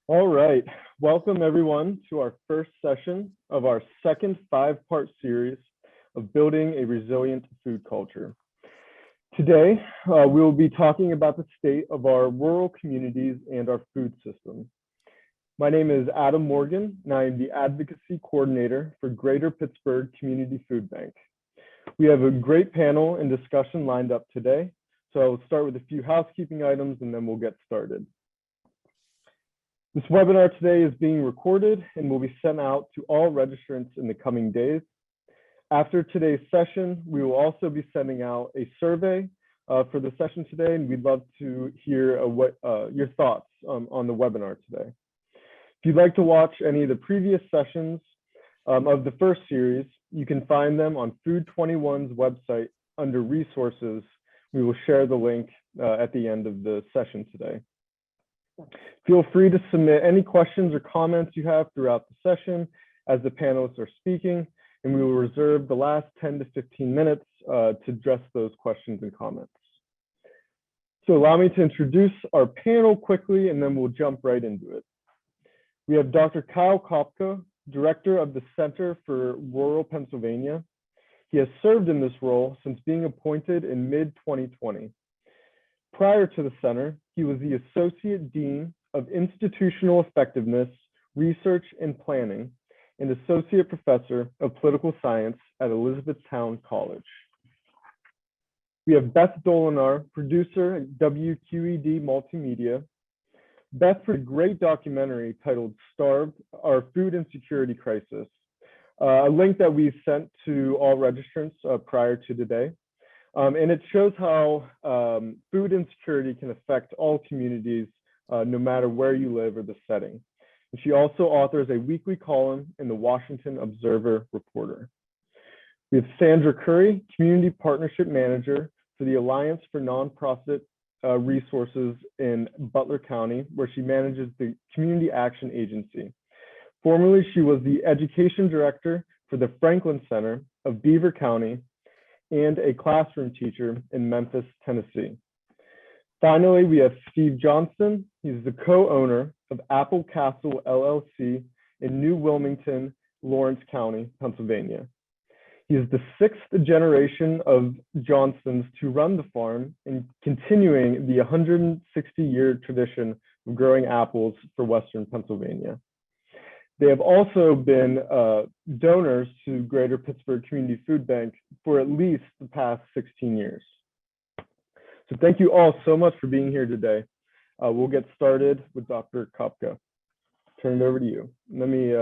All right, welcome everyone to our first session of our second five-part series of building a resilient food culture. Today, we will be talking about the state of our rural communities and our food system. My name is Adam Morgan, and I am the Advocacy Coordinator for Greater Pittsburgh Community Food Bank. We have a great panel and discussion lined up today, so I'll start with a few housekeeping items and then we'll get started. This webinar today is being recorded and will be sent out to all registrants in the coming days. After today's session, we will also be sending out a survey for the session today, and we'd love to hear your thoughts on the webinar today. If you'd like to watch any of the previous sessions of the first series, you can find them on Food 21's website under resources. We will share the link at the end of the session today. Feel free to submit any questions or comments you have throughout the session as the panelists are speaking, and we will reserve the last 10 to 15 minutes to address those questions and comments. So allow me to introduce our panel quickly, and then we'll jump right into it. We have Dr. Kyle Kopka, Director of the Center for Rural Pennsylvania. He has served in this role since being appointed in mid-2020. Prior to the center, he was the Associate Dean of Institutional Effectiveness, Research and Planning, and Associate Professor of Political Science at Elizabethtown College. We have Beth Dolinar, producer at WQED Multimedia. Beth produced a great documentary titled Starved, Our Food Insecurity Crisis, a link that we sent to all registrants prior to today. And it shows how food insecurity can affect all communities, no matter where you live or the setting. And she also authors a weekly column in the Washington Observer Reporter. We have Sandra Curry, Community Partnership Manager for the Alliance for Nonprofit Resources in Butler County, where she manages the Community Action Agency. Formerly, she was the Education Director for the Franklin Center of Beaver County and a classroom teacher in Memphis, Tennessee. Finally, we have Steve Johnston. He's the co-owner of Apple Castle LLC in New Wilmington, Lawrence County, Pennsylvania. He is the sixth generation of Johnstons to run the farm and continuing the 160-year tradition of growing apples for Western Pennsylvania. They have also been donors to Greater Pittsburgh Community Food Bank for at least the past 16 years. So thank you all so much for being here today. We'll get started with Dr. Kopka. Turn it over to you. Let me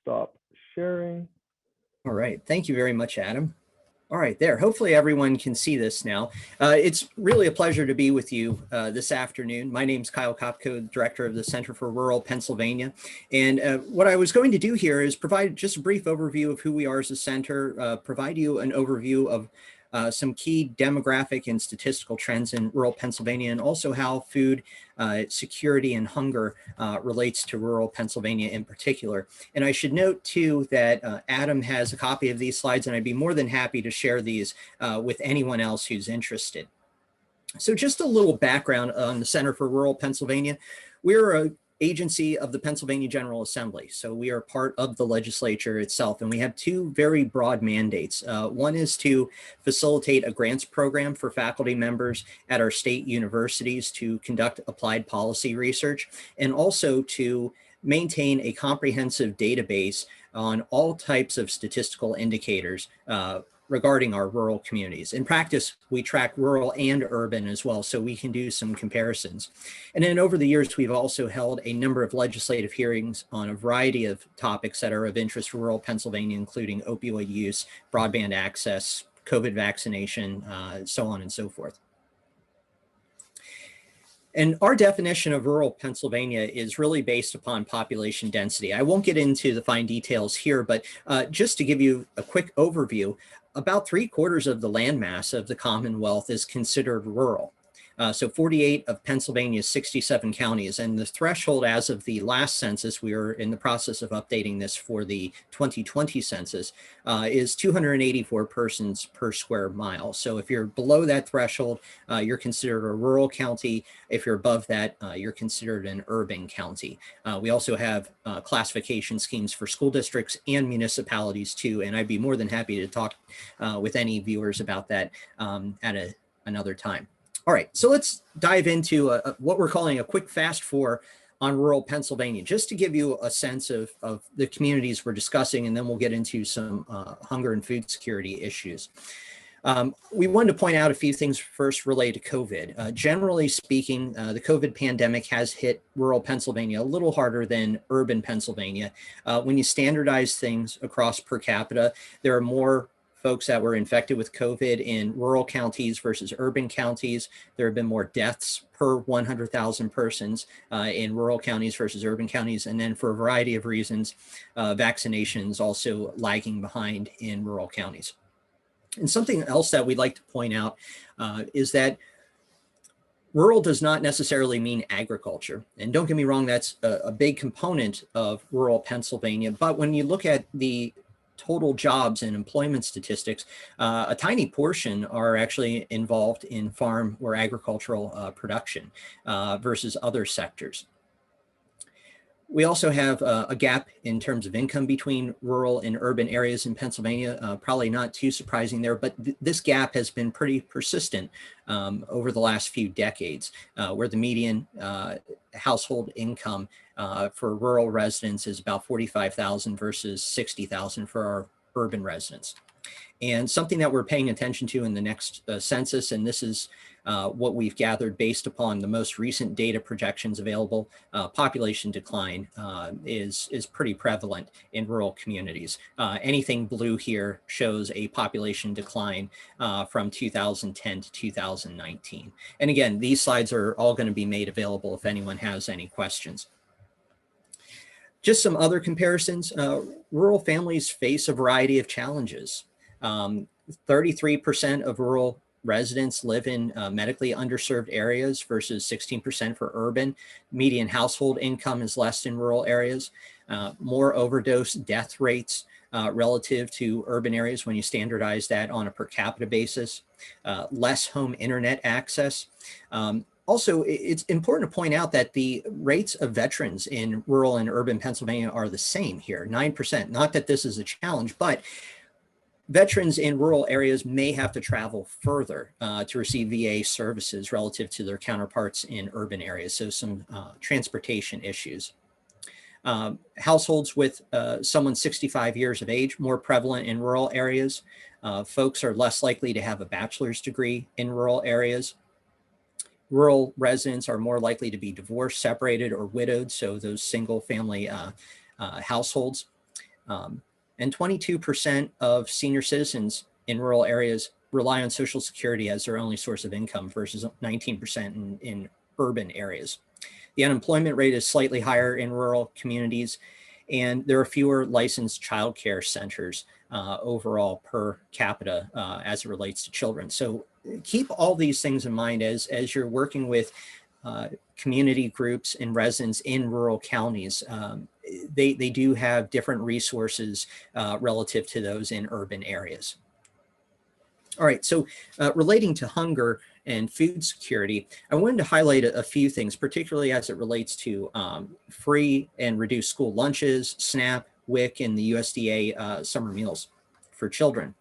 stop sharing. All right, thank you very much, Adam. All right, there. Hopefully everyone can see this now. It's really a pleasure to be with you this afternoon. My name's Kyle Kopka, Director of the Center for Rural Pennsylvania. And what I was going to do here is provide just a brief overview of who we are as a center, provide you an overview of some key demographic and statistical trends in rural Pennsylvania, and also how food security and hunger relates to rural Pennsylvania in particular. And I should note too that Adam has a copy of these slides, and I'd be more than happy to share these with anyone else who's interested. So just a little background on the Center for Rural Pennsylvania. We're an agency of the Pennsylvania General Assembly. So we are part of the legislature itself, and we have two very broad mandates. One is to facilitate a grants program for faculty members at our state universities to conduct applied policy research, and also to maintain a comprehensive database on all types of statistical indicators regarding our rural communities. In practice, we track rural and urban as well, so we can do some comparisons. And then over the years, we've also held a number of legislative hearings on a variety of topics that are of interest for rural Pennsylvania, including opioid use, broadband access, COVID vaccination, so on and so forth. And our definition of rural Pennsylvania is really based upon population density. I won't get into the fine details here, but just to give you a quick overview, about 3/4 of the landmass of the Commonwealth is considered rural. So 48 of Pennsylvania's 67 counties, and the threshold as of the last census, we are in the process of updating this for the 2020 census, is 284 persons per square mile. So if you're below that threshold, you're considered a rural county. If you're above that, you're considered an urban county. We also have classification schemes for school districts and municipalities too, and I'd be more than happy to talk with any viewers about that at another time. All right, so let's dive into what we're calling a quick fast four on rural Pennsylvania, just to give you a sense of the communities we're discussing, and then we'll get into some hunger and food security issues. We wanted to point out a few things first related to COVID. Generally speaking, the COVID pandemic has hit rural Pennsylvania a little harder than urban Pennsylvania. When you standardize things across per capita, there are more folks that were infected with COVID in rural counties versus urban counties. There have been more deaths per 100,000 persons in rural counties versus urban counties. And then for a variety of reasons, vaccinations also lagging behind in rural counties. And something else that we'd like to point out is that rural does not necessarily mean agriculture. And don't get me wrong, that's a big component of rural Pennsylvania. But when you look at the total jobs and employment statistics, a tiny portion are actually involved in farm or agricultural production versus other sectors. We also have a gap in terms of income between rural and urban areas in Pennsylvania, probably not too surprising there, but this gap has been pretty persistent over the last few decades, where the median household income for rural residents is about $45,000 versus $60,000 for our urban residents. And something that we're paying attention to in the next census, and this is what we've gathered based upon the most recent data projections available, population decline is pretty prevalent in rural communities. Anything blue here shows a population decline from 2010 to 2019. And again, these slides are all going to be made available if anyone has any questions. Just some other comparisons. Rural families face a variety of challenges. 33% of rural residents live in medically underserved areas versus 16% for urban. Median household income is less in rural areas. More overdose death rates relative to urban areas when you standardize that on a per capita basis. Less home internet access. Also, it's important to point out that the rates of veterans in rural and urban Pennsylvania are the same here, 9%. Not that this is a challenge, but veterans in rural areas may have to travel further to receive VA services relative to their counterparts in urban areas, so some transportation issues. Households with someone 65 years of age, more prevalent in rural areas. Folks are less likely to have a bachelor's degree in rural areas. Rural residents are more likely to be divorced, separated, or widowed, so those single family households. And 22% of senior citizens in rural areas rely on Social Security as their only source of income versus 19% in urban areas. The unemployment rate is slightly higher in rural communities, and there are fewer licensed childcare centers overall per capita as it relates to children. So keep all these things in mind as you're working with community groups and residents in rural counties. They do have different resources relative to those in urban areas. All right, so relating to hunger and food security, I wanted to highlight a few things, particularly as it relates to free and reduced school lunches, SNAP, WIC, and the USDA summer meals for children.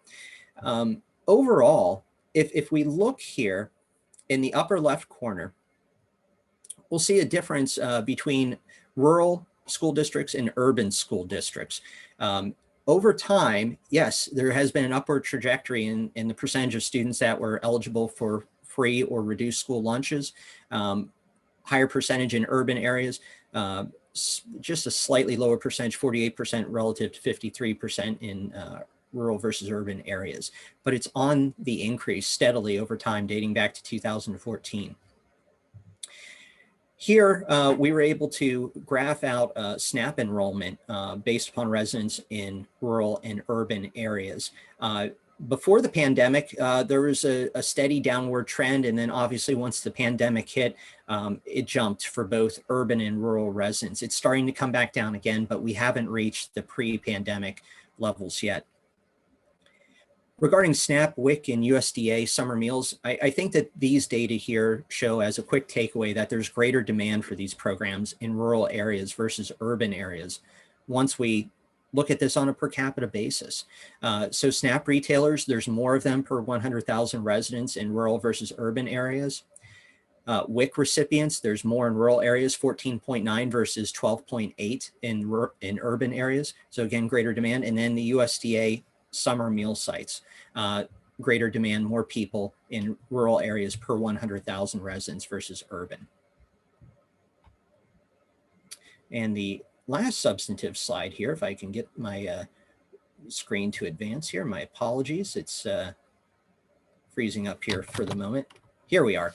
Overall, if we look here in the upper left corner, we'll see a difference between rural school districts and urban school districts. Over time, yes, there has been an upward trajectory in the percentage of students that were eligible for free or reduced school lunches, higher percentage in urban areas, just a slightly lower percentage, 48% relative to 53% in rural versus urban areas. But it's on the increase steadily over time, dating back to 2014. Here, we were able to graph out SNAP enrollment based upon residents in rural and urban areas. Before the pandemic, there was a steady downward trend. And then obviously once the pandemic hit, it jumped for both urban and rural residents. It's starting to come back down again, but we haven't reached the pre-pandemic levels yet. Regarding SNAP, WIC, and USDA summer meals, I think that these data here show as a quick takeaway that there's greater demand for these programs in rural areas versus urban areas once we look at this on a per capita basis. So SNAP retailers, there's more of them per 100,000 residents in rural versus urban areas. WIC recipients, there's more in rural areas, 14.9 versus 12.8 in urban areas. So again, greater demand. And then the USDA summer meal sites, greater demand, more people in rural areas per 100,000 residents versus urban. And the last substantive slide here, if I can get my screen to advance here, my apologies, it's freezing up here for the moment. Here we are.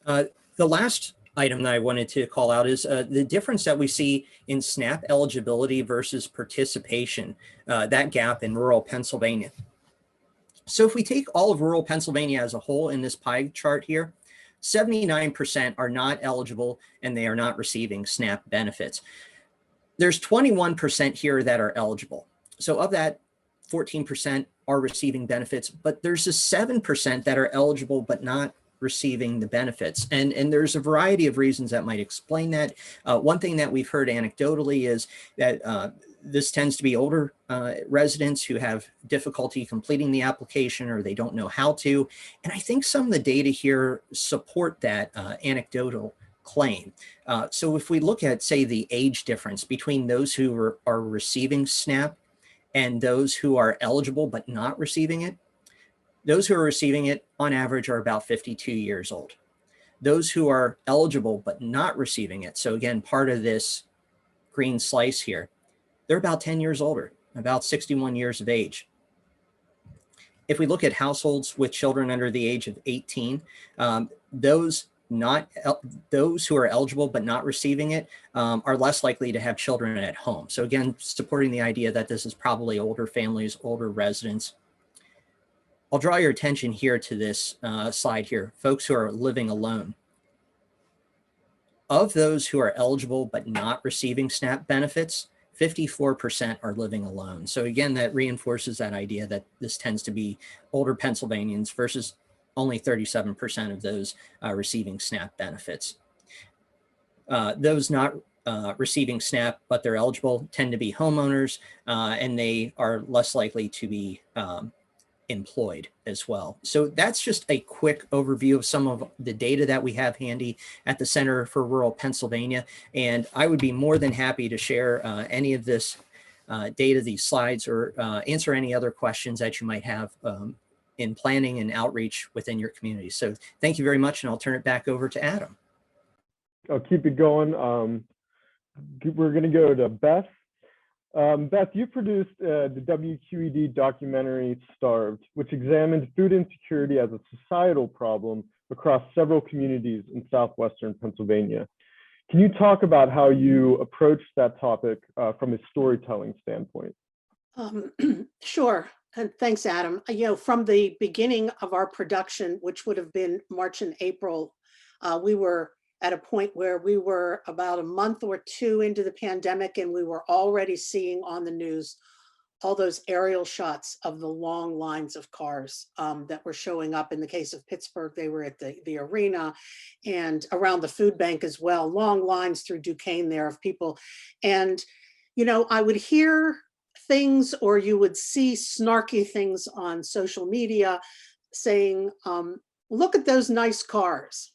The last item that I wanted to call out is the difference that we see in SNAP eligibility versus participation, that gap in rural Pennsylvania. So if we take all of rural Pennsylvania as a whole in this pie chart here, 79% are not eligible and they are not receiving SNAP benefits. There's 21% here that are eligible. So of that, 14% are receiving benefits, but there's a 7% that are eligible but not receiving the benefits. And there's a variety of reasons that might explain that. One thing that we've heard anecdotally is that this tends to be older residents who have difficulty completing the application or they don't know how to. And I think some of the data here support that anecdotal claim. So if we look at, say, the age difference between those who are receiving SNAP and those who are eligible but not receiving it, those who are receiving it on average are about 52 years old. Those who are eligible but not receiving it, so again, part of this green slice here, they're about 10 years older, about 61 years of age. If we look at households with children under the age of 18, those who are eligible but not receiving it are less likely to have children at home. So again, supporting the idea that this is probably older families, older residents. I'll draw your attention here to this slide here, folks who are living alone. Of those who are eligible but not receiving SNAP benefits, 54% are living alone. So again, that reinforces that idea that this tends to be older Pennsylvanians versus only 37% of those receiving SNAP benefits. Those not receiving SNAP but they're eligible tend to be homeowners and they are less likely to be employed as well. So that's just a quick overview of some of the data that we have handy at the Center for Rural Pennsylvania. And I would be more than happy to share any of this data, these slides, or answer any other questions that you might have in planning and outreach within your community. So thank you very much, and I'll turn it back over to Adam. I'll keep it going. We're going to go to Beth. Beth, you produced the WQED documentary Starved, which examined food insecurity as a societal problem across several communities in southwestern Pennsylvania. Can you talk about how you approached that topic from a storytelling standpoint? Sure. And thanks, Adam. From the beginning of our production, which would have been March and April, we were at a point where we were about a month or two into the pandemic, and we were already seeing on the news all those aerial shots of the long lines of cars that were showing up. In the case of Pittsburgh, they were at the arena and around the food bank as well, long lines through Duquesne there of people. And, I would hear things, or you would see snarky things on social media saying, look at those nice cars.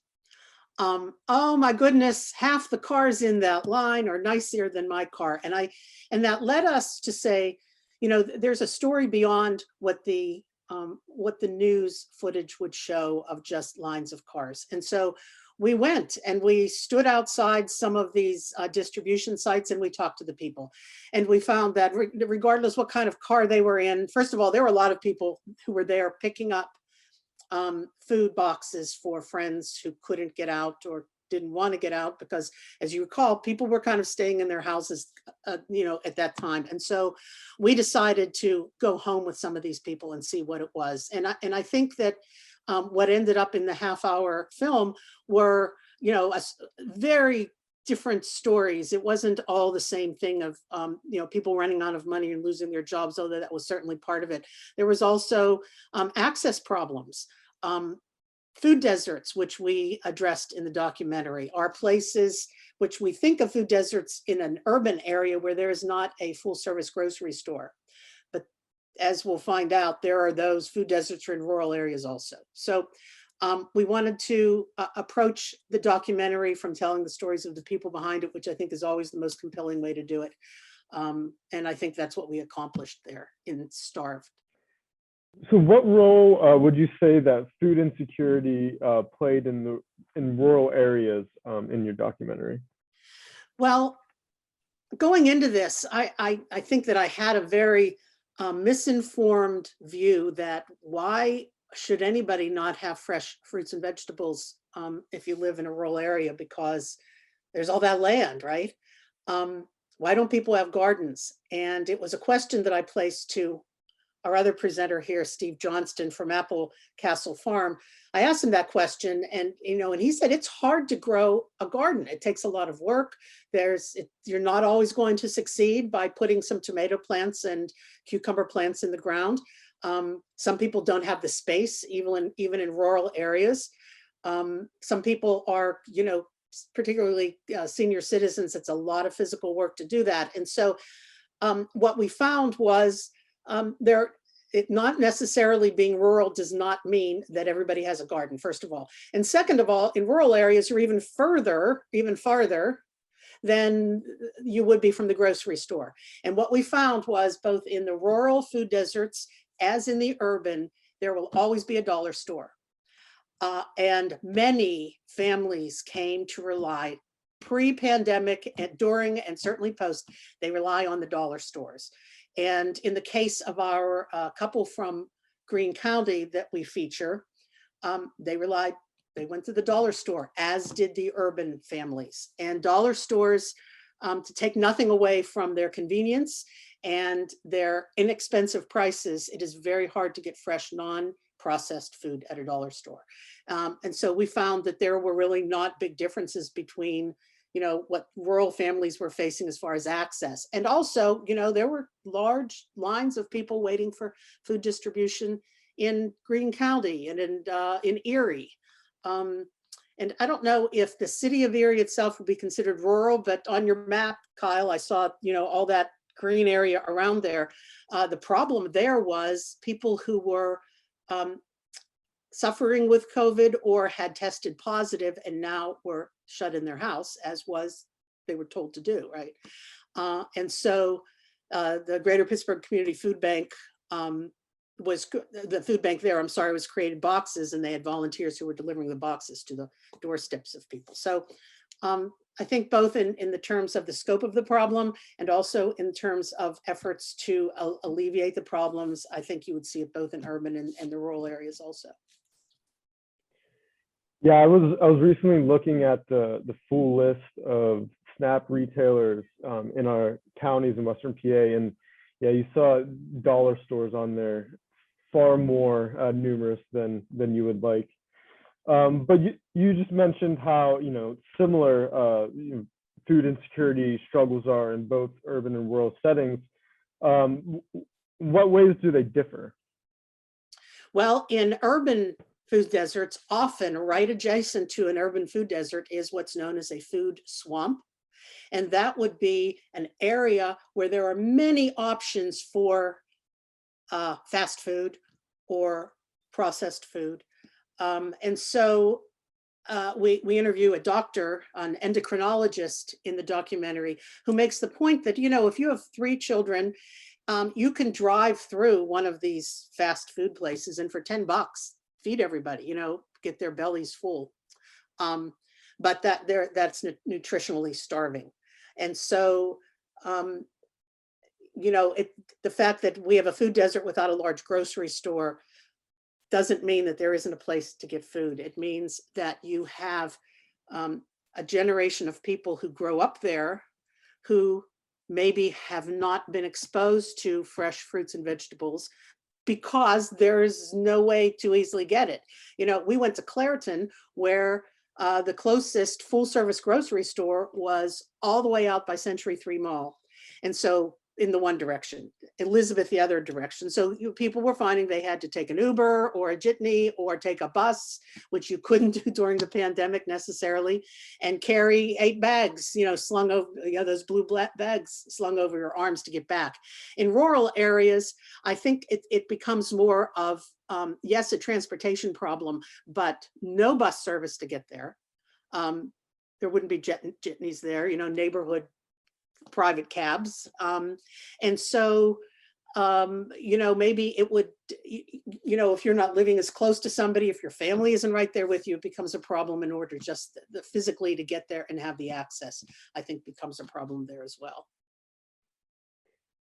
Oh my goodness, half the cars in that line are nicer than my car. And that led us to say, there's a story beyond what the news footage would show of just lines of cars. And so we went and we stood outside some of these distribution sites and we talked to the people. And we found that regardless what kind of car they were in, first of all, there were a lot of people who were there picking up food boxes for friends who couldn't get out or didn't want to get out because, as you recall, people were kind of staying in their houses, at that time. And so we decided to go home with some of these people and see what it was. And I think that what ended up in the half-hour film were, very different stories. It wasn't all the same thing of, people running out of money and losing their jobs, although that was certainly part of it. There was also access problems. Food deserts, which we addressed in the documentary, are places which we think of food deserts in an urban area where there is not a full service grocery store. But as we'll find out, there are those food deserts in rural areas also. So we wanted to approach the documentary from telling the stories of the people behind it, which I think is always the most compelling way to do it. And I think that's what we accomplished there in Starved. So what role would you say that food insecurity played in rural areas in your documentary? Well, going into this, I think that I had a very misinformed view that why should anybody not have fresh fruits and vegetables if you live in a rural area, because there's all that land, right? Why don't people have gardens? And it was a question that I placed to our other presenter here, Steve Johnston from Apple Castle Farm. I asked him that question, and he said it's hard to grow a garden. It takes a lot of work. You're not always going to succeed by putting some tomato plants and cucumber plants in the ground. Some people don't have the space, even in rural areas. Some people are, particularly senior citizens. It's a lot of physical work to do that. And so what we found was it not necessarily being rural does not mean that everybody has a garden, first of all. And second of all, in rural areas, you're even farther than you would be from the grocery store. And what we found was both in the rural food deserts as in the urban, there will always be a dollar store. And many families came to rely pre-pandemic and during and certainly post, they rely on the dollar stores. And in the case of our couple from Greene County that we feature, they went to the dollar store, as did the urban families. And dollar stores, to take nothing away from their convenience and their inexpensive prices, it is very hard to get fresh, non-processed food at a dollar store. And so we found that there were really not big differences between what rural families were facing as far as access. And also, there were large lines of people waiting for food distribution in Greene County and in Erie. And I don't know if the city of Erie itself would be considered rural, but on your map, Kyle, I saw, all that green area around there. The problem there was people who were suffering with COVID or had tested positive and now were shut in their house, as they were told to do, right? And so the Greater Pittsburgh Community Food Bank was created boxes, and they had volunteers who were delivering the boxes to the doorsteps of people. So I think both in the terms of the scope of the problem and also in terms of efforts to alleviate the problems, I think you would see it both in urban and the rural areas also. Yeah, I was recently looking at the full list of SNAP retailers in our counties in Western PA, and yeah, you saw dollar stores on there, far more numerous than you would like. But you just mentioned how similar food insecurity struggles are in both urban and rural settings. What ways do they differ? Well, in urban food deserts, often right adjacent to an urban food desert is what's known as a food swamp. And that would be an area where there are many options for fast food or processed food. And so we interview a doctor, an endocrinologist in the documentary, who makes the point that, if you have 3 children, you can drive through one of these fast food places and for $10, feed everybody, get their bellies full. But that's nutritionally starving. And so, the fact that we have a food desert without a large grocery store doesn't mean that there isn't a place to get food. It means that you have a generation of people who grow up there who maybe have not been exposed to fresh fruits and vegetables because there's no way to easily get it. You know, we went to Clairton where the closest full service grocery store was all the way out by Century 3 Mall. And so in the one direction, Elizabeth the other direction. So people were finding they had to take an Uber or a jitney or take a bus, which you couldn't do during the pandemic necessarily, and carry 8 bags, you know, slung over, you know, those blue black bags slung over your arms to get back. In rural areas, I think it becomes more of, yes, a transportation problem, but no bus service to get there. There wouldn't be jitneys there, you know, neighborhood private cabs. And so, you know, maybe it would, you know, if you're not living as close to somebody, if your family isn't right there with you, it becomes a problem in order just physically to get there and have the access, I think becomes a problem there as well.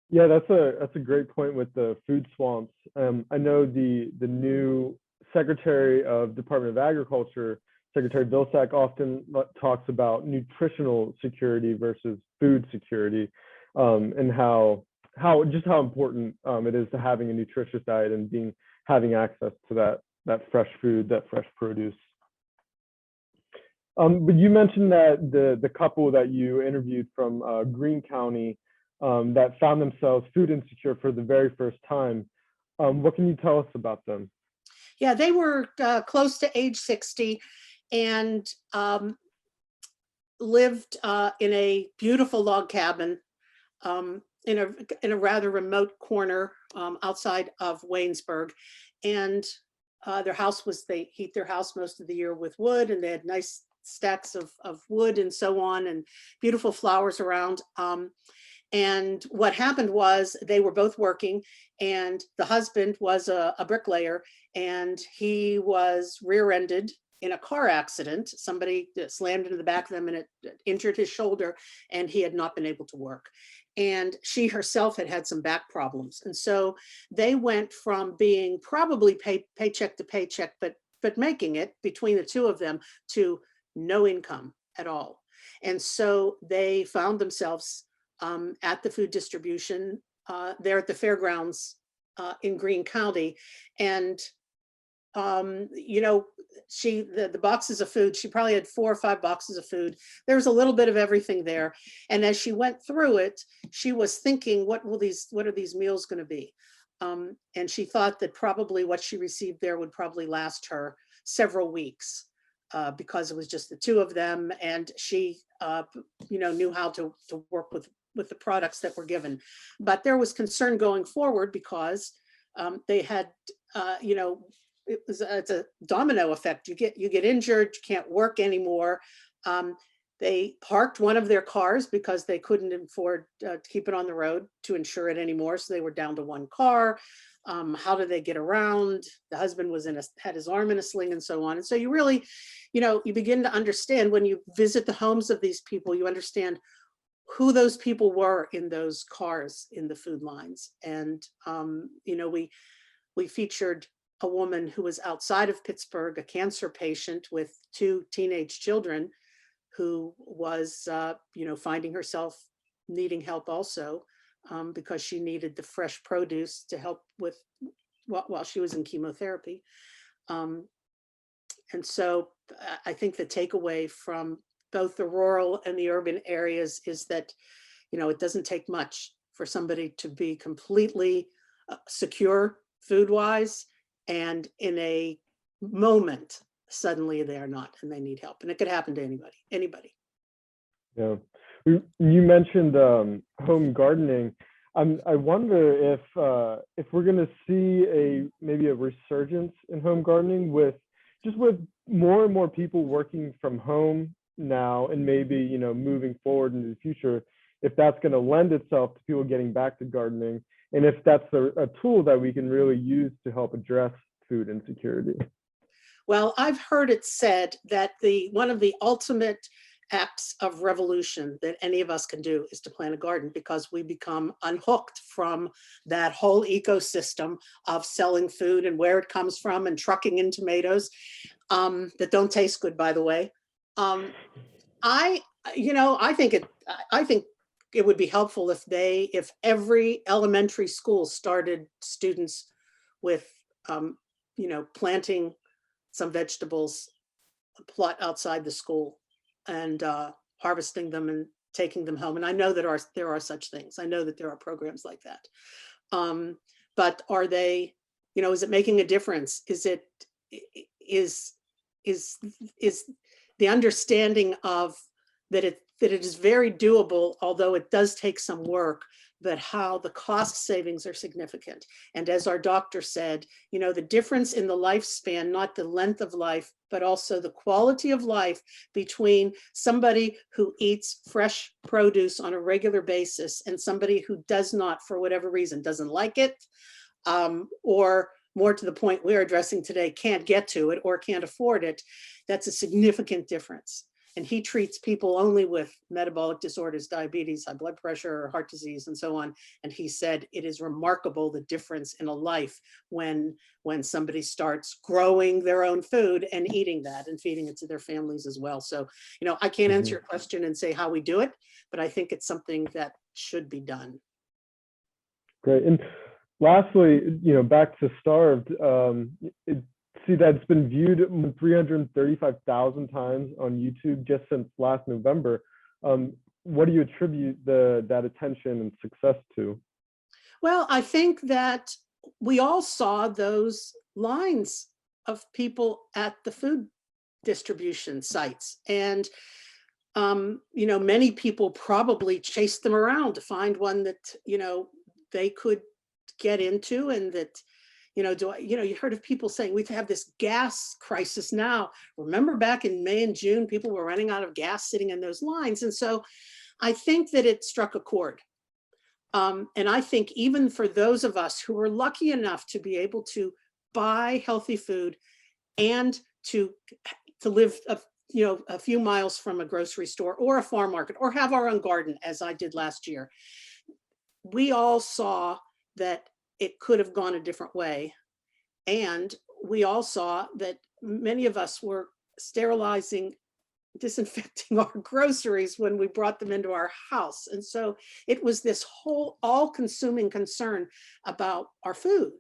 Yeah, that's a great point with the food swamps. I know the new Secretary of Department of Agriculture, Secretary Vilsack, often talks about nutritional security versus food security, and how important it is to having a nutritious diet and having access to that fresh food, that fresh produce. But you mentioned that the couple that you interviewed from Greene County that found themselves food insecure for the very first time. What can you tell us about them? Yeah, they were close to age 60 and lived in a beautiful log cabin in a rather remote corner outside of Waynesburg. And their house was, they heat their house most of the year with wood, and they had nice stacks of wood and so on, and beautiful flowers around. And what happened was they were both working, and the husband was a bricklayer, and he was rear-ended in a car accident. Somebody slammed into the back of them and it injured his shoulder, and he had not been able to work. And she herself had some back problems. And so they went from being probably paycheck to paycheck, but making it between the two of them, to no income at all. And so they found themselves at the food distribution there at the fairgrounds in Greene County. And, you know, the boxes of food, she probably had 4 or 5 boxes of food. There was a little bit of everything there. And as she went through it, she was thinking, what are these meals going to be? And she thought that probably what she received there would probably last her several weeks because it was just the two of them. And she, you know, knew how to work with the products that were given. But there was concern going forward because they had, you know, it's a domino effect. You get injured, you can't work anymore. They parked one of their cars because they couldn't afford to keep it on the road to insure it anymore. So they were down to one car. How did they get around? The husband was had his arm in a sling and so on. And so you really, you know, you begin to understand when you visit the homes of these people, you understand who those people were in those cars in the food lines. And, you know, we featured a woman who was outside of Pittsburgh, a cancer patient with 2 teenage children, who was, you know, finding herself needing help also because she needed the fresh produce to help with while she was in chemotherapy. And so I think the takeaway from both the rural and the urban areas is that, you know, it doesn't take much for somebody to be completely secure food-wise, and in a moment, suddenly they are not, and they need help. And it could happen to anybody. Yeah, you mentioned home gardening. I wonder if we're going to see maybe a resurgence in home gardening with more and more people working from home now, and maybe, you know, moving forward into the future, if that's going to lend itself to people getting back to gardening, and if that's a tool that we can really use to help address food insecurity. Well, I've heard it said that one of the ultimate acts of revolution that any of us can do is to plant a garden, because we become unhooked from that whole ecosystem of selling food and where it comes from and trucking in tomatoes that don't taste good, by the way. I think it would be helpful if every elementary school started students with, planting some vegetables, a plot outside the school, and harvesting them and taking them home. And I know that there are such things. I know that there are programs like that. But are they, is it making a difference? Is the understanding of that it is very doable, although it does take some work, but how the cost savings are significant. And as our doctor said, the difference in the lifespan, not the length of life, but also the quality of life between somebody who eats fresh produce on a regular basis and somebody who does not, for whatever reason, doesn't like it, or more to the point we're addressing today, can't get to it or can't afford it. That's a significant difference. And he treats people only with metabolic disorders, diabetes, high blood pressure, heart disease, and so on. And he said it is remarkable the difference in a life when somebody starts growing their own food and eating that and feeding it to their families as well. So, I can't answer your question and say how we do it, but I think it's something that should be done. Great. And lastly, back to Starved, see that it's been viewed 335,000 times on YouTube just since last November. What do you attribute that attention and success to? Well, I think that we all saw those lines of people at the food distribution sites. And, many people probably chased them around to find one that, they could get into, and that, you heard of people saying we have this gas crisis now. Remember back in May and June, people were running out of gas sitting in those lines. And so I think that it struck a chord. And I think even for those of us who were lucky enough to be able to buy healthy food and to live a few miles from a grocery store or a farm market or have our own garden, as I did last year, we all saw that it could have gone a different way. And we all saw that many of us were sterilizing, disinfecting our groceries when we brought them into our house. And so it was this whole all-consuming concern about our food.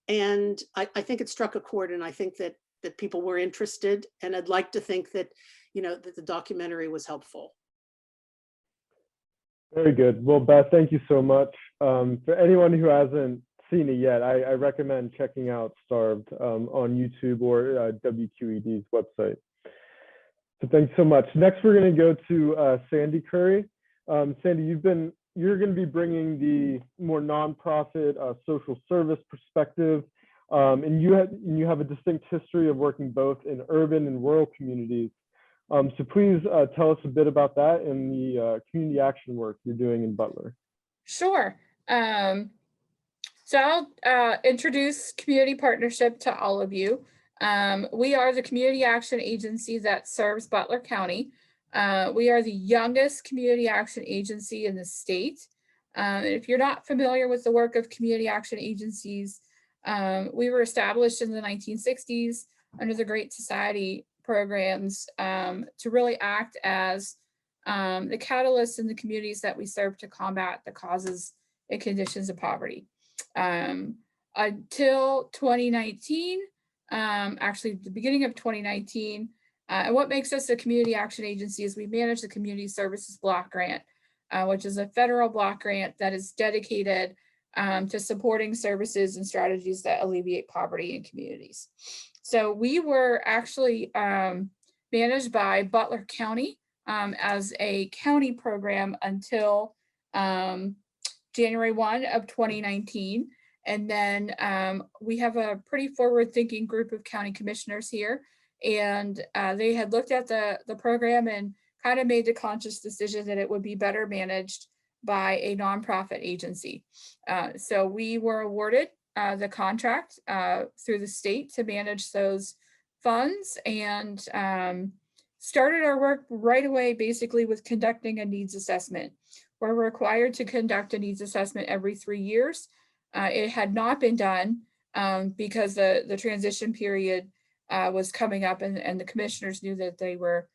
And I think it struck a chord, and I think that people were interested, and I'd like to think that, that the documentary was helpful. Very good. Well, Beth, thank you so much. For anyone who hasn't seen it yet, I recommend checking out Starved on YouTube or WQED's website. So thanks so much. Next, we're going to go to Sandy Curry. Sandy, you're going to be bringing the more nonprofit social service perspective, and you have a distinct history of working both in urban and rural communities. So please tell us a bit about that and the community action work you're doing in Butler. Sure. So I'll introduce Community Partnership to all of you. We are the community action agency that serves Butler County. We are the youngest community action agency in the state. If you're not familiar with the work of community action agencies, we were established in the 1960s under the Great Society programs to really act as the catalyst in the communities that we serve to combat the causes and conditions of poverty. Until 2019, actually the beginning of 2019, and what makes us a community action agency is we manage the Community Services Block Grant, which is a federal block grant that is dedicated to supporting services and strategies that alleviate poverty in communities. So we were actually managed by Butler County as a county program until January 1 of 2019. And then we have a pretty forward-thinking group of county commissioners here. And they had looked at the program and kind of made the conscious decision that it would be better managed by a nonprofit agency. So we were awarded the contract through the state to manage those funds, and started our work right away, basically with conducting a needs assessment. We're required to conduct a needs assessment every 3 years. It had not been done because the transition period was coming up, and the commissioners knew that they were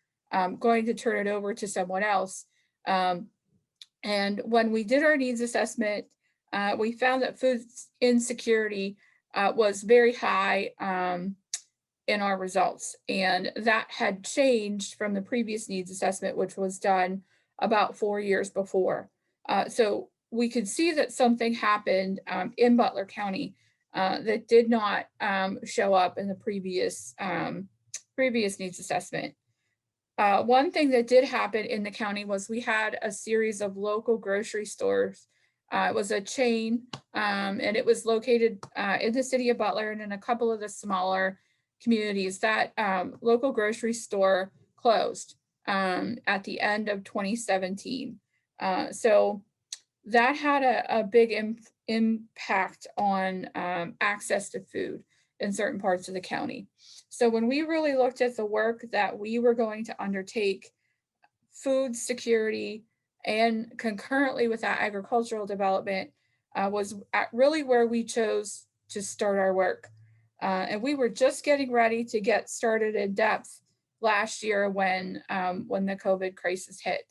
going to turn it over to someone else. And when we did our needs assessment, we found that food insecurity was very high in our results. And that had changed from the previous needs assessment, which was done about 4 years before. So we could see that something happened in Butler County that did not show up in the previous needs assessment. One thing that did happen in the county was we had a series of local grocery stores. It was a chain, and it was located in the city of Butler and in a couple of the smaller communities. That local grocery store closed at the end of 2017. So that had a big impact on access to food in certain parts of the county. So when we really looked at the work that we were going to undertake, food security and concurrently with that agricultural development was really where we chose to start our work. And we were just getting ready to get started in depth last year when the COVID crisis hit.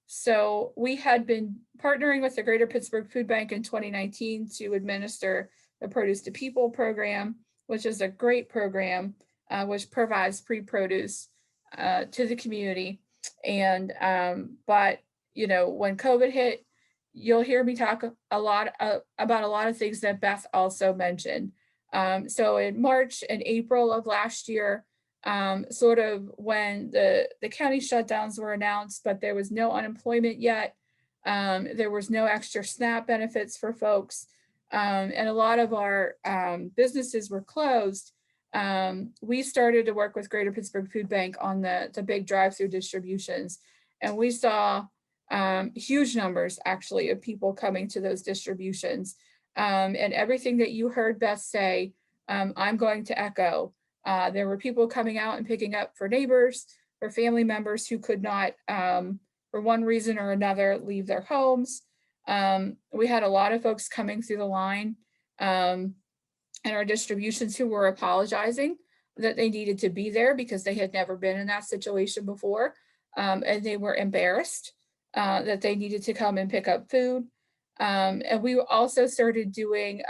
So we had been partnering with the Greater Pittsburgh Food Bank in 2019 to administer the Produce to People program, which is a great program, which provides pre-produce to the community. And, but, you know, when COVID hit, you'll hear me talk a lot about a lot of things that Beth also mentioned. So in March and April of last year, sort of when the county shutdowns were announced, but there was no unemployment yet. There was no extra SNAP benefits for folks. And a lot of our businesses were closed. We started to work with Greater Pittsburgh Food Bank on the big drive-through distributions. And we saw huge numbers actually of people coming to those distributions. And everything that you heard Beth say, I'm going to echo. There were people coming out and picking up for neighbors, for family members who could not, for one reason or another, leave their homes. We had a lot of folks coming through the line and our distributions who were apologizing that they needed to be there because they had never been in that situation before. And they were embarrassed that they needed to come and pick up food. And we also started doing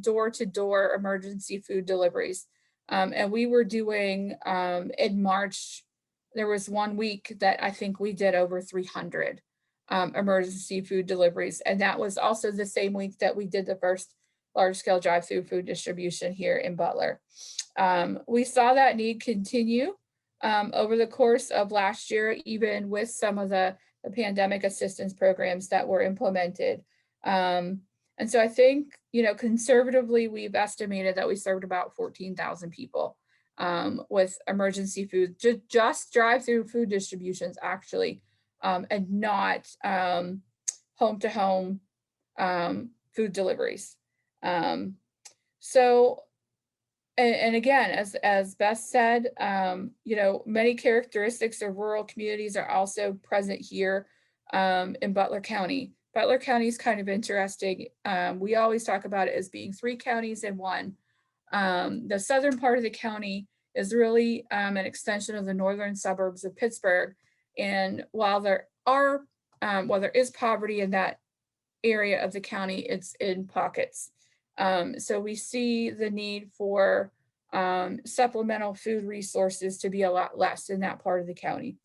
door-to-door emergency food deliveries. And we were doing in March, there was 1 week that I think we did over 300 emergency food deliveries. And that was also the same week that we did the first large-scale drive-through food distribution here in Butler. We saw that need continue over the course of last year, even with some of the pandemic assistance programs that were implemented. And so I think, you know, conservatively, we've estimated that we served about 14,000 people with emergency food, just drive-through food distributions actually, and not home-to-home food deliveries. So, and again, as Beth said, you know, many characteristics of rural communities are also present here in Butler County. Butler County is kind of interesting. We always talk about it as being 3 counties in one. The southern part of the county is really an extension of the northern suburbs of Pittsburgh. And while there is poverty in that area of the county, it's in pockets. So we see the need for supplemental food resources to be a lot less in that part of the county.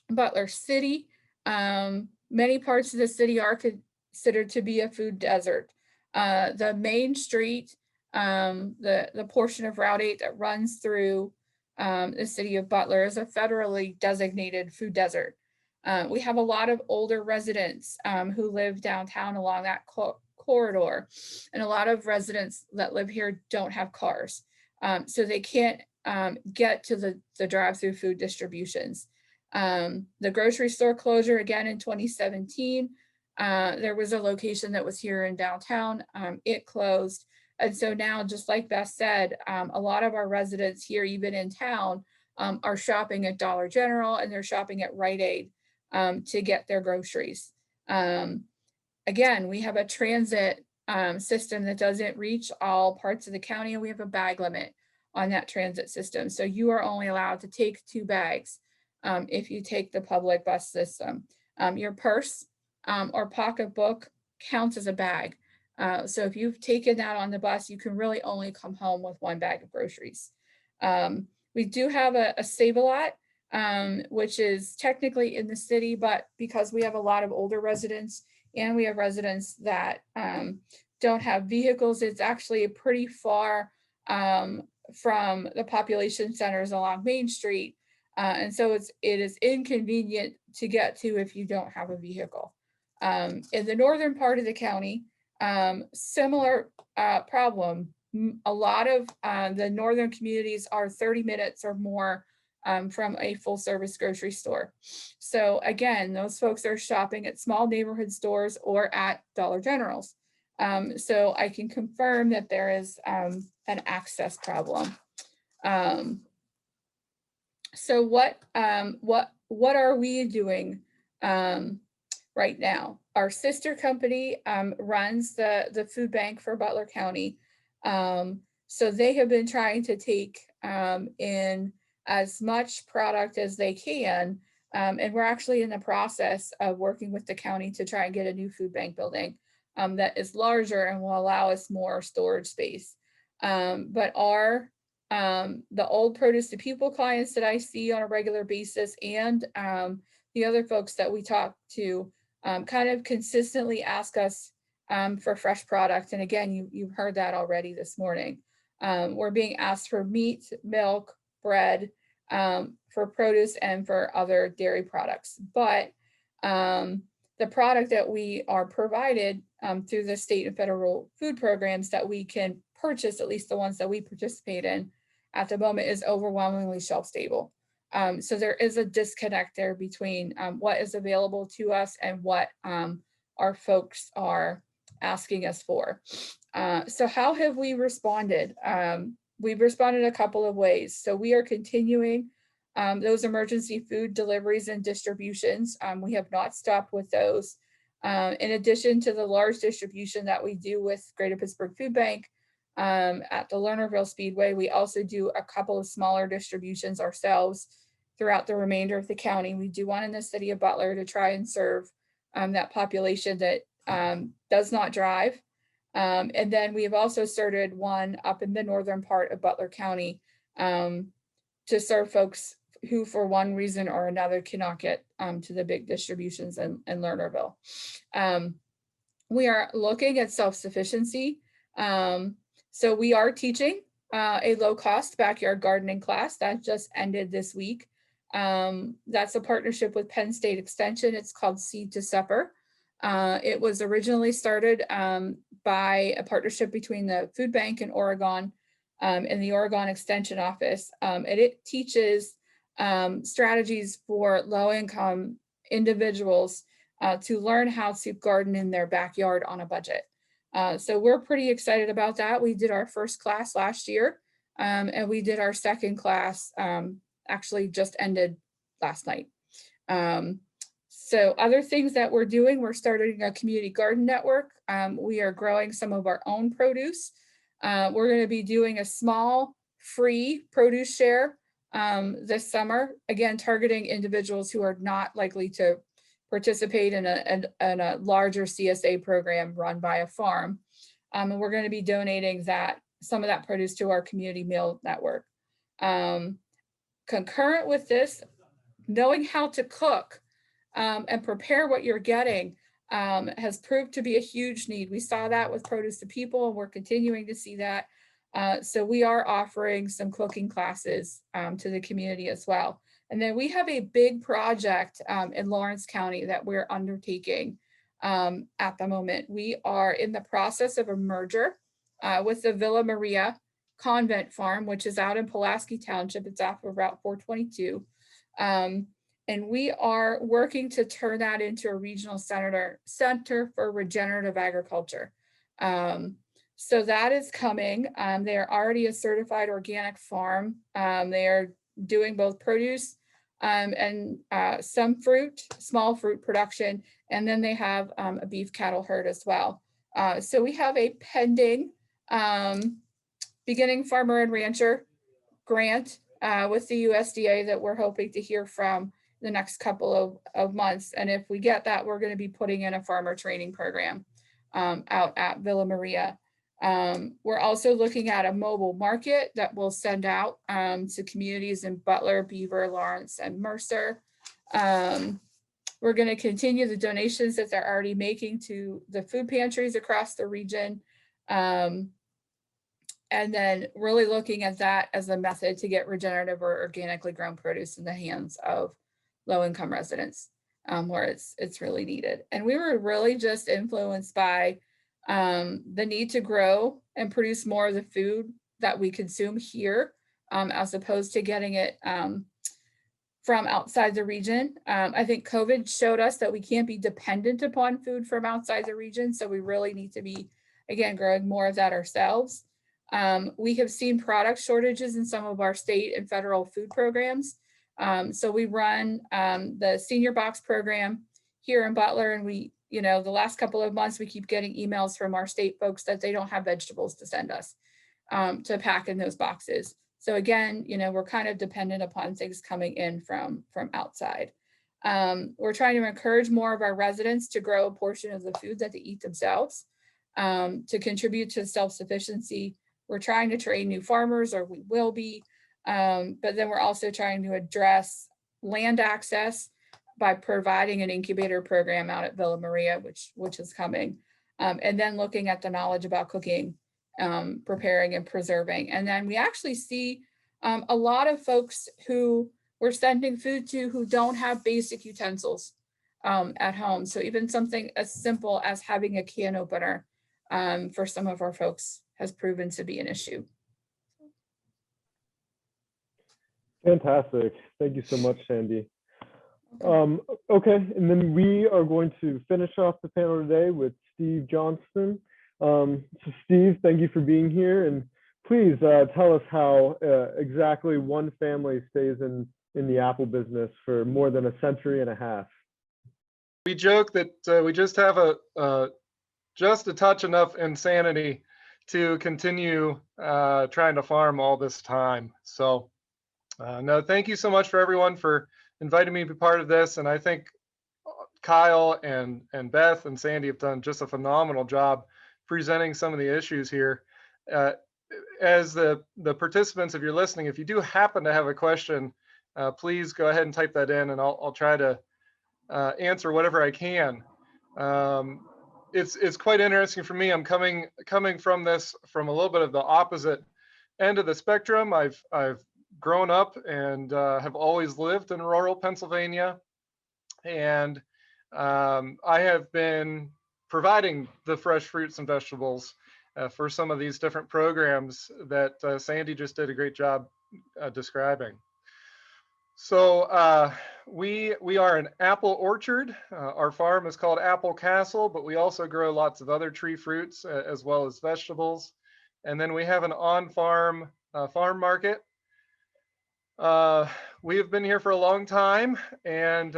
Butler City, many parts of the city are considered to be a food desert. The main street, the portion of Route 8 that runs through the city of Butler is a federally designated food desert. We have a lot of older residents who live downtown along that corridor, and a lot of residents that live here don't have cars, so they can't get to the drive-through food distributions. The grocery store closure again in 2017, there was a location that was here in downtown, it closed. And so now, just like Beth said, a lot of our residents here, even in town, are shopping at Dollar General and they're shopping at Rite Aid to get their groceries. Again, we have a transit system that doesn't reach all parts of the county, and we have a bag limit on that transit system. So you are only allowed to take 2 bags if you take the public bus system. Your purse or pocketbook counts as a bag. So if you've taken that on the bus, you can really only come home with 1 bag of groceries. We do have a Save-A-Lot, which is technically in the city, but because we have a lot of older residents and we have residents that don't have vehicles, it's actually pretty far from the population centers along Main Street. And so it is inconvenient to get to if you don't have a vehicle. In the northern part of the county, similar problem. A lot of the northern communities are 30 minutes or more from a full service grocery store. So again, those folks are shopping at small neighborhood stores or at Dollar Generals. So I can confirm that there is an access problem. So what are we doing right now? Our sister company runs the food bank for Butler County. So they have been trying to take in as much product as they can. And we're actually in the process of working with the county to try and get a new food bank building that is larger and will allow us more storage space. But the old produce to people clients that I see on a regular basis and the other folks that we talk to kind of consistently ask us for fresh product. And again, you've heard that already this morning. We're being asked for meat, milk, bread, for produce and for other dairy products. But the product that we are provided through the state and federal food programs that we can purchase, at least the ones that we participate in at the moment, is overwhelmingly shelf stable. So there is a disconnect there between what is available to us and what our folks are asking us for. So how have we responded? We've responded a couple of ways. So we are continuing those emergency food deliveries and distributions. We have not stopped with those. In addition to the large distribution that we do with Greater Pittsburgh Food Bank at the Lernerville Speedway, we also do a couple of smaller distributions ourselves throughout the remainder of the county. We do one in the city of Butler to try and serve that population that does not drive. And then we have also started one up in the northern part of Butler County to serve folks who for one reason or another cannot get to the big distributions in Lernerville. We are looking at self-sufficiency. So we are teaching a low-cost backyard gardening class that just ended this week. That's a partnership with Penn State Extension. It's called Seed to Supper. It was originally started by a partnership between the food bank in Oregon and the Oregon Extension Office. And it teaches strategies for low-income individuals to learn how to garden in their backyard on a budget. So we're pretty excited about that. We did our first class last year, and we did our second class, actually just ended last night. So other things that we're doing, we're starting a community garden network. We are growing some of our own produce. We're going to be doing a small free produce share this summer, again, targeting individuals who are not likely to participate in a larger CSA program run by a farm. And we're going to be donating some of that produce to our community meal network. Concurrent with this, knowing how to cook and prepare what you're getting has proved to be a huge need. We saw that with Produce to People, and we're continuing to see that. So we are offering some cooking classes to the community as well. And then we have a big project in Lawrence County that we're undertaking at the moment. We are in the process of a merger with the Villa Maria Convent Farm, which is out in Pulaski Township. It's off of Route 422. And we are working to turn that into a regional center for regenerative agriculture. So that is coming. They are already a certified organic farm. They are doing both produce and some fruit, small fruit production, and then they have a beef cattle herd as well. So we have a pending beginning farmer and rancher grant with the USDA that we're hoping to hear from the next couple of months. And if we get that, we're going to be putting in a farmer training program out at Villa Maria. We're also looking at a mobile market that we'll send out to communities in Butler, Beaver, Lawrence, and Mercer. We're going to continue the donations that they're already making to the food pantries across the region. And then really looking at that as a method to get regenerative or organically grown produce in the hands of low-income residents where it's really needed. And we were really just influenced by the need to grow and produce more of the food that we consume here, as opposed to getting it from outside the region. I think COVID showed us that we can't be dependent upon food from outside the region. So we really need to be, again, growing more of that ourselves. We have seen product shortages in some of our state and federal food programs. So we run the senior box program here in Butler, and we, the last couple of months, we keep getting emails from our state folks that they don't have vegetables to send us to pack in those boxes. So again, we're kind of dependent upon things coming in from outside. We're trying to encourage more of our residents to grow a portion of the food that they eat themselves to contribute to self-sufficiency. We're trying to train new farmers, or we will be, but then we're also trying to address land access by providing an incubator program out at Villa Maria, which is coming, and then looking at the knowledge about cooking, preparing and preserving. And then we actually see a lot of folks who we're sending food to who don't have basic utensils at home. So even something as simple as having a can opener for some of our folks has proven to be an issue. Fantastic. Thank you so much, Sandy. Okay, and then we are going to finish off the panel today with Steve Johnston. So Steve, thank you for being here, and please tell us how exactly one family stays in the apple business for more than a century and a half. We joke that we just have just a touch enough insanity to continue trying to farm all this time. So no, thank you so much for everyone for inviting me to be part of this. And I think Kyle and Beth and Sandy have done just a phenomenal job presenting some of the issues here. As the participants, if you're listening, if you do happen to have a question, please go ahead and type that in, and I'll try to answer whatever I can. It's quite interesting for me. I'm coming from this from a little bit of the opposite end of the spectrum. I've grown up and have always lived in rural Pennsylvania, and I have been providing the fresh fruits and vegetables for some of these different programs that Sandy just did a great job describing. So we are an apple orchard. Our farm is called Apple Castle, but we also grow lots of other tree fruits as well as vegetables. And then we have an on-farm farm market. We have been here for a long time, and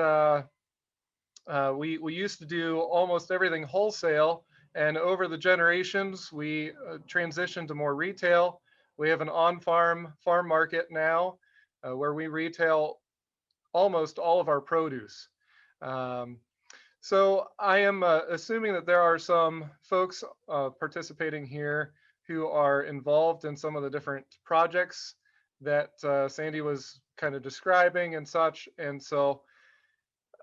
we used to do almost everything wholesale. And over the generations, we transitioned to more retail. We have an on-farm farm market now, where we retail almost all of our produce. So I am assuming that there are some folks participating here who are involved in some of the different projects that Sandy was kind of describing and such. And so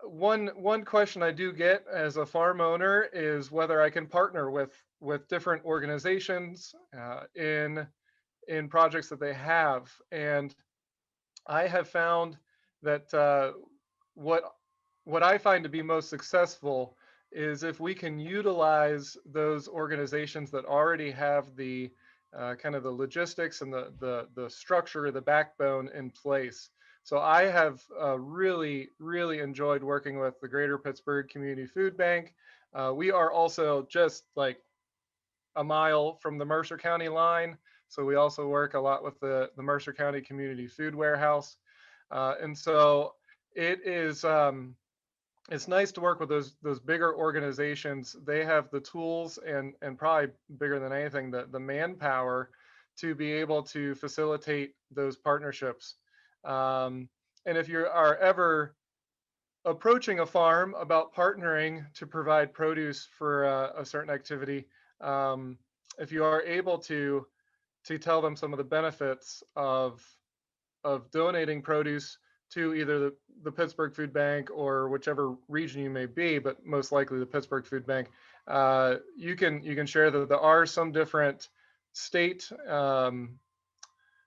one question I do get as a farm owner is whether I can partner with different organizations in projects that they have. And I have found that what I find to be most successful is if we can utilize those organizations that already have the kind of the logistics and the structure, the backbone in place. So I have really enjoyed working with the Greater Pittsburgh Community Food Bank. We are also just like a mile from the Mercer County line. So we also work a lot with the Mercer County Community Food Warehouse. And so it is, it's nice to work with those bigger organizations. They have the tools and probably bigger than anything, the manpower to be able to facilitate those partnerships. And if you are ever approaching a farm about partnering to provide produce for a certain activity, if you are able to tell them some of the benefits of donating produce to either the Pittsburgh Food Bank or whichever region you may be, but most likely the Pittsburgh Food Bank, you can share that there are some different state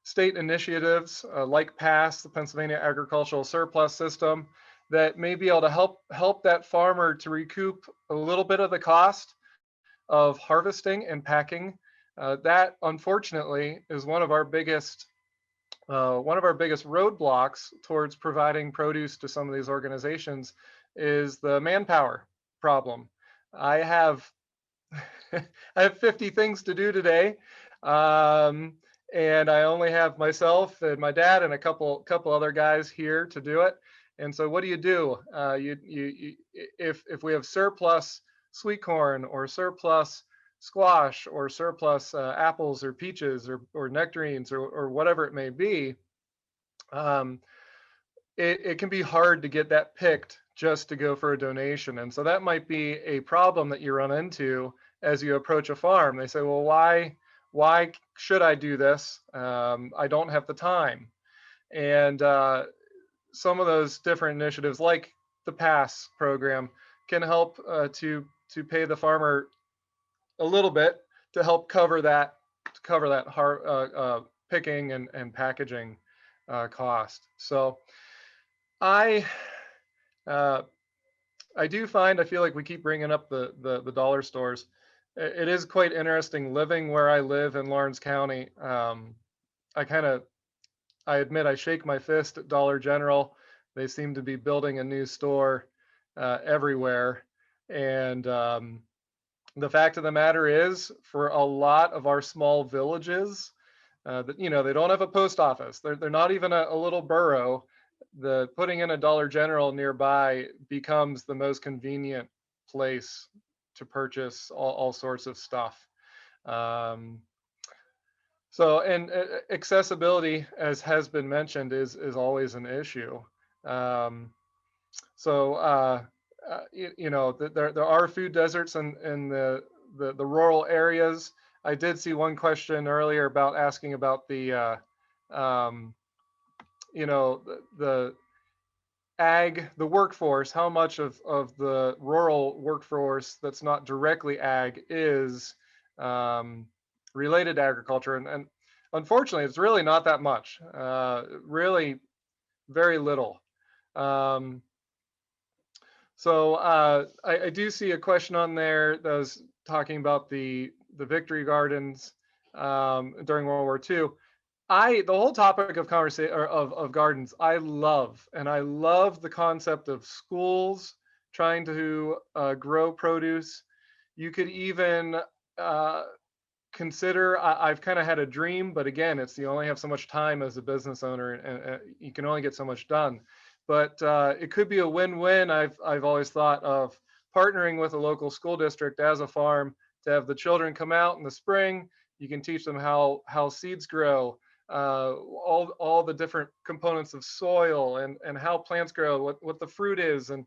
state initiatives like PASS, the Pennsylvania Agricultural Surplus System, that may be able to help that farmer to recoup a little bit of the cost of harvesting and packing. That unfortunately is one of our biggest roadblocks towards providing produce to some of these organizations is the manpower problem. I have I have 50 things to do today, and I only have myself and my dad and a couple other guys here to do it. And so, what do? If we have surplus sweet corn or surplus squash or surplus apples or peaches or nectarines or whatever it may be, it can be hard to get that picked just to go for a donation. And so that might be a problem that you run into as you approach a farm. They say, well, why should I do this? I don't have the time. And some of those different initiatives like the PASS program can help to pay the farmer a little bit to help cover that picking and packaging cost. So I do find, I feel like we keep bringing up the dollar stores. It is quite interesting living where I live in Lawrence County. I admit I shake my fist at Dollar General. They seem to be building a new store everywhere. And the fact of the matter is, for a lot of our small villages, that they don't have a post office. They're not even a little borough. The putting in a Dollar General nearby becomes the most convenient place to purchase all sorts of stuff. So, and accessibility, as has been mentioned, is always an issue. There are food deserts in the rural areas. I did see one question earlier about asking about the the workforce, how much of the rural workforce that's not directly ag is related to agriculture. And unfortunately, it's really not that much, really very little. I do see a question on there that was talking about the Victory Gardens during World War II. The whole topic of conversation of gardens, I love the concept of schools trying to grow produce. You could even consider, I've kind of had a dream, but again, you only have so much time as a business owner, and you can only get so much done. But it could be a win-win. I've always thought of partnering with a local school district as a farm to have the children come out in the spring. You can teach them how seeds grow, all the different components of soil and how plants grow, what the fruit is, and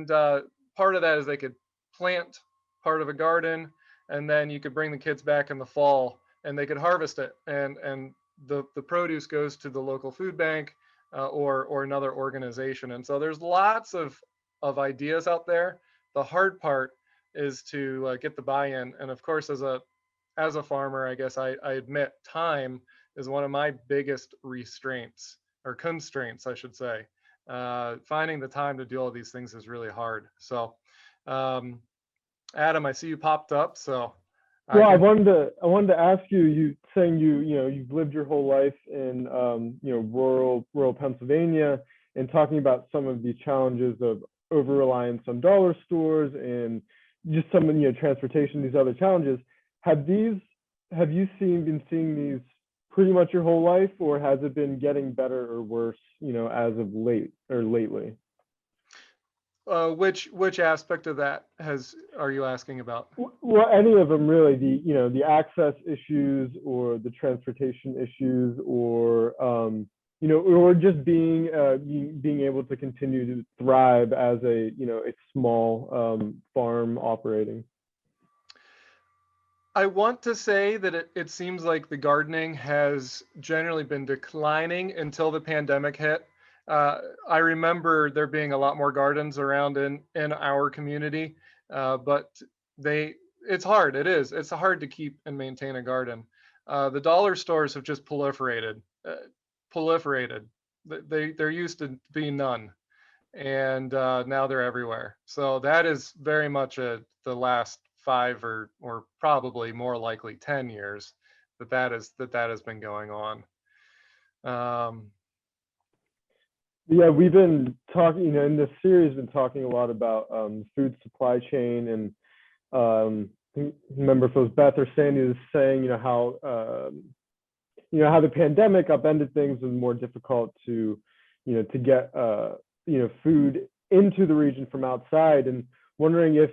part of that is they could plant part of a garden, and then you could bring the kids back in the fall and they could harvest it, and the produce goes to the local food bank or another organization. And so there's lots of ideas out there. The hard part is to get the buy-in, and of course, as a farmer, I guess I admit time is one of my biggest restraints, or constraints, I should say. Finding the time to do all these things is really hard. So, Adam, I see you popped up. So, I wanted to ask you. You saying you've lived your whole life in rural Pennsylvania, and talking about some of these challenges of over reliance on dollar stores and just some transportation, these other challenges. Have you been seeing these pretty much your whole life, or has it been getting better or worse, as of late or lately? Which aspect of that are you asking about? Well, any of them really, the access issues or the transportation issues, or or just being able to continue to thrive as a small farm operating. I want to say that it seems like the gardening has generally been declining until the pandemic hit. I remember there being a lot more gardens around in our community, but it's hard. It's hard to keep and maintain a garden. The dollar stores have just proliferated. Proliferated. There used to be none, and now they're everywhere. So that is very much the last 5 or probably more likely 10 years that has been going on. Yeah, we've been talking, in this series, been talking a lot about food supply chain, and remember if it was Beth or Sandy was saying, how the pandemic upended things and more difficult to get food into the region from outside, and wondering if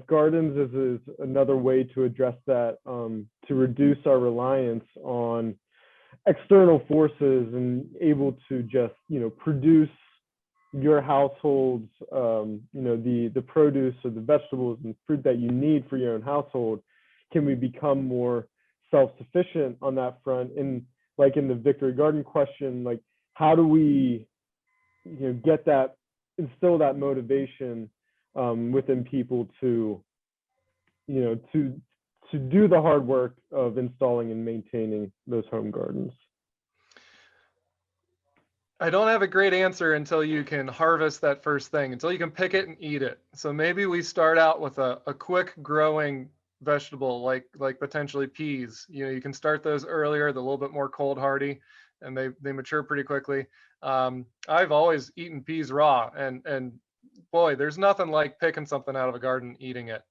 gardens is another way to address that, to reduce our reliance on external forces and able to just produce your household's the produce or the vegetables and fruit that you need for your own household. Can we become more self-sufficient on that front? And like in the Victory Garden question, like how do we get that, instill that motivation within people to do the hard work of installing and maintaining those home gardens? I don't have a great answer until you can harvest that first thing, until you can pick it and eat it. So maybe we start out with a quick growing vegetable like potentially peas. You can start those earlier, they're a little bit more cold hardy, and they mature pretty quickly. I've always eaten peas raw, and boy, there's nothing like picking something out of a garden, eating it.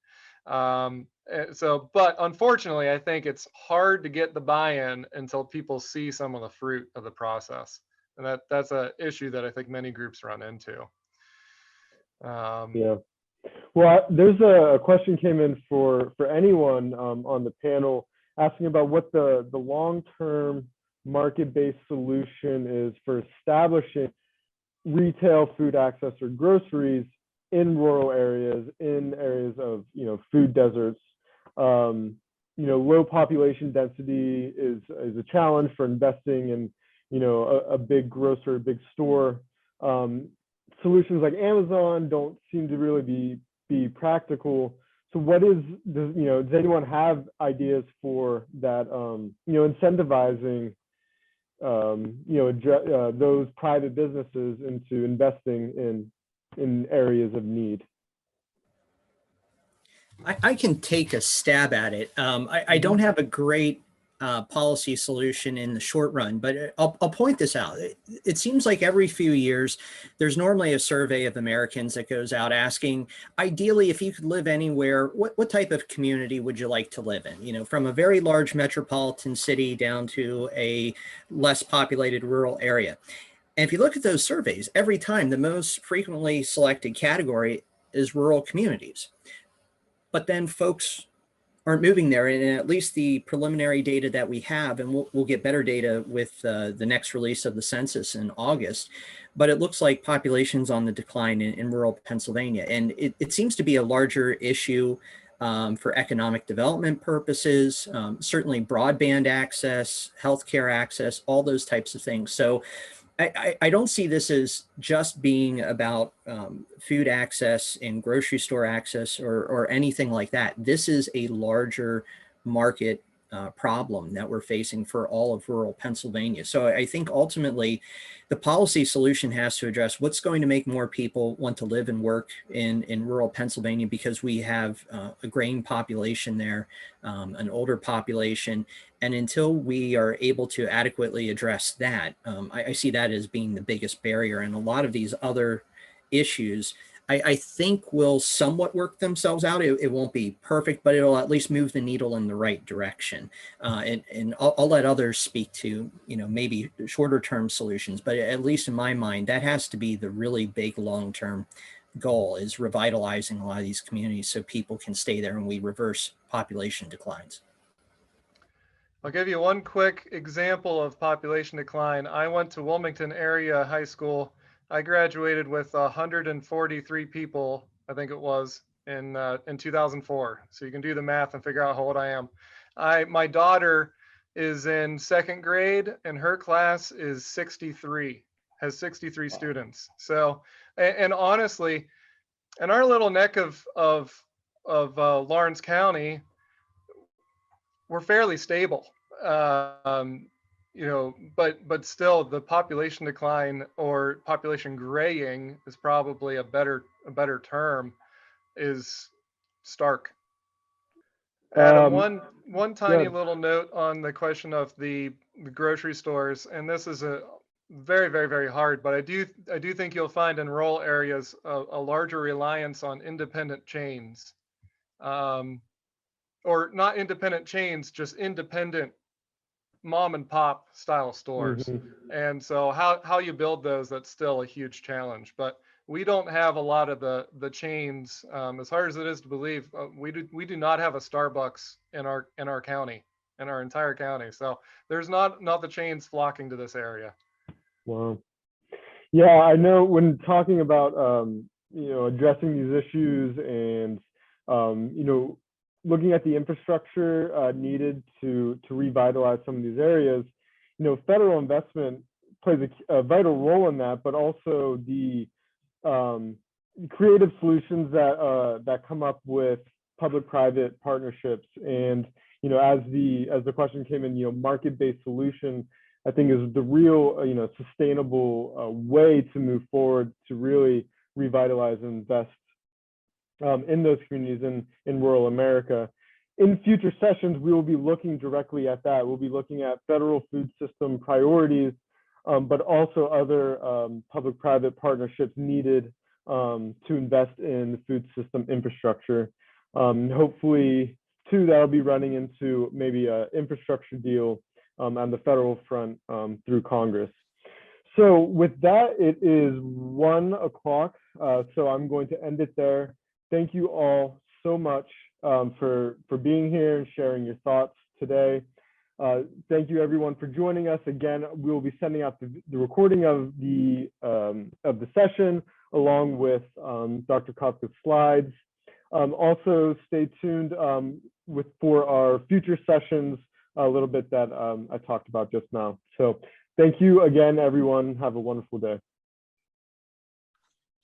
But unfortunately, I think it's hard to get the buy-in until people see some of the fruit of the process. And that's an issue that I think many groups run into. Yeah. Well, there's a question came in for anyone on the panel, asking about what the long-term market-based solution is for establishing retail food access or groceries in rural areas, in areas of food deserts. Low population density is a challenge for investing in a big grocer, a big store. Solutions like Amazon don't seem to really be practical. So does anyone have ideas for that, incentivizing those private businesses into investing in areas of need? I can take a stab at it. I don't have a great policy solution in the short run, but I'll point this out. It seems like every few years, there's normally a survey of Americans that goes out asking, ideally, if you could live anywhere, what type of community would you like to live in? From a very large metropolitan city down to a less populated rural area. And if you look at those surveys, every time the most frequently selected category is rural communities. But then folks aren't moving there. And at least the preliminary data that we have, and we'll get better data with the next release of the census in August, but it looks like population's on the decline in rural Pennsylvania. And it seems to be a larger issue for economic development purposes, certainly broadband access, healthcare access, all those types of things. So I don't see this as just being about food access and grocery store access or anything like that. This is a larger market problem that we're facing for all of rural Pennsylvania. So I think ultimately the policy solution has to address what's going to make more people want to live and work in rural Pennsylvania, because we have a graying population there, an older population. And until we are able to adequately address that, I see that as being the biggest barrier. And a lot of these other issues, I think will somewhat work themselves out. It won't be perfect, but it'll at least move the needle in the right direction. And I'll let others speak to, maybe shorter term solutions, but at least in my mind, that has to be the really big long-term goal, is revitalizing a lot of these communities so people can stay there and we reverse population declines. I'll give you one quick example of population decline. I went to Wilmington area high school. I graduated with 143 people, I think it was, in 2004. So you can do the math and figure out how old I am. My daughter is in second grade, and her class is 63, has 63 students. So, and honestly, in our little neck of Lawrence County, we're fairly stable. You know, but still, the population decline or population graying is probably a better term, is stark. Adam, one tiny little note on the question of the grocery stores, and this is a very hard, but I do think you'll find in rural areas a larger reliance on independent chains, or not independent chains, just independent mom and pop style stores. And so how you build those, that's still a huge challenge. But we don't have a lot of the chains. As hard as it is to believe, we do not have a Starbucks in our county, in our entire county. So there's not the chains flocking to this area. Wow. Yeah, I know when talking about you know, addressing these issues and you know, looking at the infrastructure needed to revitalize some of these areas, you know, federal investment plays a vital role in that, but also the creative solutions that come up with public-private partnerships. And you know, as the question came in, you know, market-based solution, I think, is the real you know, sustainable way to move forward to really revitalize and invest in those communities in rural America. In future sessions, we will be looking directly at that. We'll be looking at federal food system priorities, but also other public-private partnerships needed to invest in the food system infrastructure. Hopefully, too, that'll be running into maybe an infrastructure deal on the federal front through Congress. So with that, it is 1 o'clock. So I'm going to end it there. Thank you all so much for being here and sharing your thoughts today. Thank you everyone for joining us. Again, we will be sending out the recording of the session along with Dr. Kopka's slides. Also stay tuned for our future sessions, a little bit that I talked about just now. So thank you again, everyone. Have a wonderful day.